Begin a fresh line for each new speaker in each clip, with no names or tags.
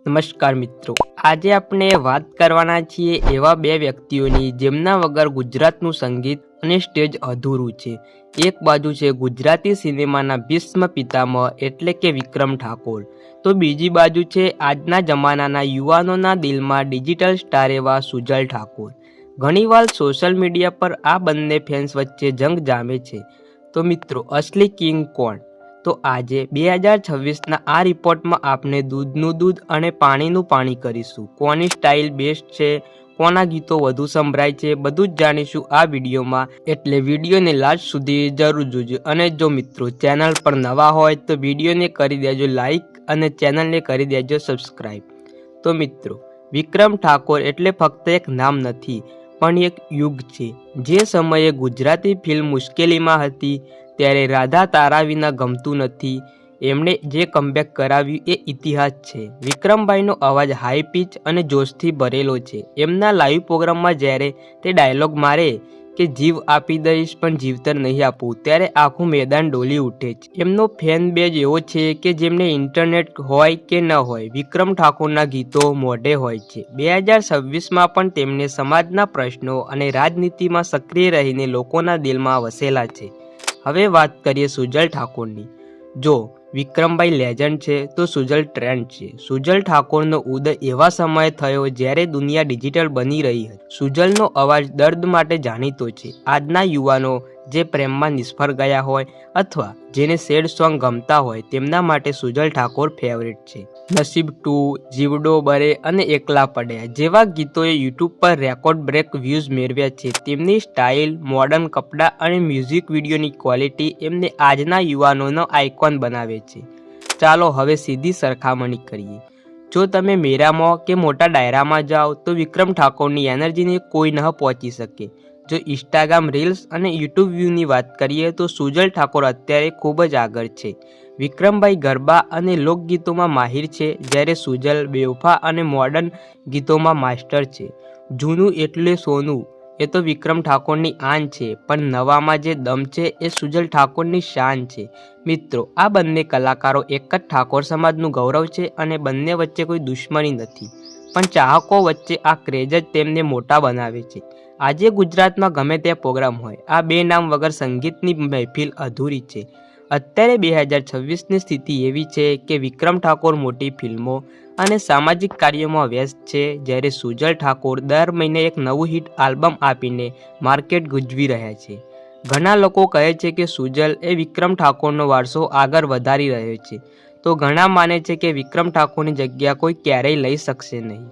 નમસ્કાર મિત્રો, આજે આપણે વાત કરવાના છીએ એવા બે વ્યક્તિઓની જેમના વગર ગુજરાતનું સંગીત અને સ્ટેજ અધૂરું છે। એક બાજુ છે ગુજરાતી સિનેમાના ભીષ્મ પિતામહ એટલે કે વિક્રમ ઠાકોર, તો બીજી બાજુ છે આજના જમાનાના યુવાનોના દિલમાં ડિજિટલ સ્ટાર એવા સુજલ ઠાકોર। ઘણીવાર સોશિયલ મીડિયા પર આ બંને ફેન્સ વચ્ચે જંગ જામે છે। તો મિત્રો, અસલી કિંગ કોણ? તો આજે 2026ના આ રિપોર્ટમાં આપણે દૂધનું દૂધ અને પાણીનું પાણી કરીશું। કોની સ્ટાઇલ બેસ્ટ છે, કોના ગીતો વધુ સંભળાય છે, બધું જ જાણીશું આ વિડીયોમાં, એટલે વિડીયોને લાસ્ટ સુધી જરૂર જોજો। અને જો મિત્રો ચેનલ પર નવા હોય તો વિડીયોને કરી દેજો લાઈક અને ચેનલને કરી દેજો સબસ્ક્રાઈબ। તો મિત્રો, વિક્રમ ઠાકોર એટલે ફક્ત એક નામ નથી પણ એક યુગ છે। જે સમયે ગુજરાતી ફિલ્મ મુશ્કેલીમાં હતી ત્યારે રાધા તારા વિના ગમતું નથી એમણે જે કમબેક કરાવ્યું એ ઇતિહાસ છે। વિક્રમભાઈનો અવાજ હાઈ પિચ અને જોશથી ભરેલો છે। એમના લાઈવ પ્રોગ્રામમાં જ્યારે તે ડાયલોગ મારે કે જીવ આપી દઈશ પણ જીવતર નહીં આપું, ત્યારે આખું મેદાન ડોલી ઉઠે છે। એમનો ફેન બેઝ એવો છે કે જેમને ઇન્ટરનેટ હોય કે ન હોય, વિક્રમ ઠાકોરના ગીતો મોઢે હોય છે। 2026માં પણ તેમને સમાજના પ્રશ્નો અને રાજનીતિમાં સક્રિય રહીને લોકોના દિલમાં વસેલા છે। હવે વાત કરીએ સુજલ ઠાકોરની। જો વિક્રમભાઈ લેજન્ડ છે તો સુજલ ટ્રેન્ડ છે। સુજલ ઠાકોરનો ઉદય એવા સમયે થયો જ્યારે દુનિયા ડિજિટલ બની રહી હતી। સુજલનો અવાજ દર્દ માટે જાણીતો છે। આજના યુવાનો જે પ્રેમમાં નિષ્ફળ ગયા હોય અથવા જેને સેડ સોંગ ગમતા હોય તેમના માટે સુજલ ઠાકોર ફેવરેટ છે। નસીબ 2, જીવડો બરે અને એકલા પડ્યા જેવા ગીતોએ યુટ્યુબ પર રેકોર્ડ બ્રેક વ્યૂઝ મેળવ્યા છે। તેમની સ્ટાઇલ, મોડર્ન કપડાં અને મ્યુઝિક વિડીયોની ક્વોલિટી એમને આજના યુવાનોનો આઇકોન બનાવે છે। ચાલો હવે સીધી સરખામણી કરીએ। જો તમે મેળામાં કે મોટા ડાયરામાં જાઓ તો વિક્રમ ઠાકોરની એનર્જીને કોઈ ન પહોંચી શકે। જો ઇન્સ્ટાગ્રામ રીલ્સ અને યુટ્યુબ વ્યૂની વાત કરીએ તો સુજલ ઠાકોર અત્યારે ખૂબ જ આગળ છે। વિક્રમભાઈ ગરબા અને લોકગીતોમાં માહિર છે, જ્યારે સુજલ બેવફા અને મોડર્ન ગીતોમાં માસ્ટર છે। જૂનું એટલે સોનું એ તો વિક્રમ ઠાકોરની આન છે, પણ નવામાં જે દમ છે એ સુજલ ઠાકોરની શાન છે। મિત્રો, આ બંને કલાકારો એક જ ઠાકોર સમાજનું ગૌરવ છે અને બંને વચ્ચે કોઈ દુશ્મની નથી, પણ ચાહકો વચ્ચે આ ક્રેઝ જ તેમને મોટા બનાવે છે। આજે ગુજરાતમાં ગમે તે પ્રોગ્રામ હોય, આ બે નામ વગર સંગીતની મહેફિલ અધૂરી છે। અત્યારે 2026ની સ્થિતિ એવી છે કે વિક્રમ ઠાકોર મોટી ફિલ્મો અને સામાજિક કાર્યોમાં વ્યસ્ત છે, જ્યારે સુજલ ઠાકોર દર મહિને એક નવું હિટ આલ્બમ આપીને માર્કેટ ગુંજવી રહ્યા છે। ઘણા લોકો કહે છે કે સુજલ એ વિક્રમ ઠાકોરનો વારસો આગળ વધારી રહ્યો છે, તો ઘણા માને છે કે વિક્રમ ઠાકોરની જગ્યા કોઈ ક્યારેય લઈ શકશે નહીં।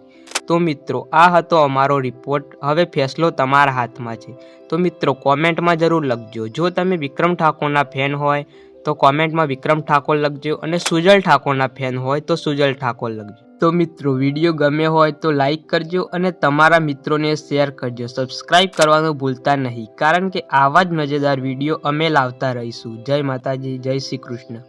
તો મિત્રો, આ હતો અમારો રિપોર્ટ। હવે ફેસલો તમારા હાથમાં છે। તો મિત્રો, કોમેન્ટમાં જરૂર લખજો। જો તમે વિક્રમ ઠાકોરના ફેન હોય તો કોમેન્ટમાં વિક્રમ ઠાકોર લખજો, અને સુજલ ઠાકોરના ફેન હોય તો સુજલ ઠાકોર લખજો। તો મિત્રો, વિડીયો ગમે હોય તો લાઈક કરજો અને તમારા મિત્રોને શેર કરજો। સબસ્ક્રાઈબ કરવાનું ભૂલતા નહીં, કારણ કે આવા જ મજેદાર વિડીયો અમે લાવતા રહીશું। જય માતાજી, જય શ્રી કૃષ્ણ।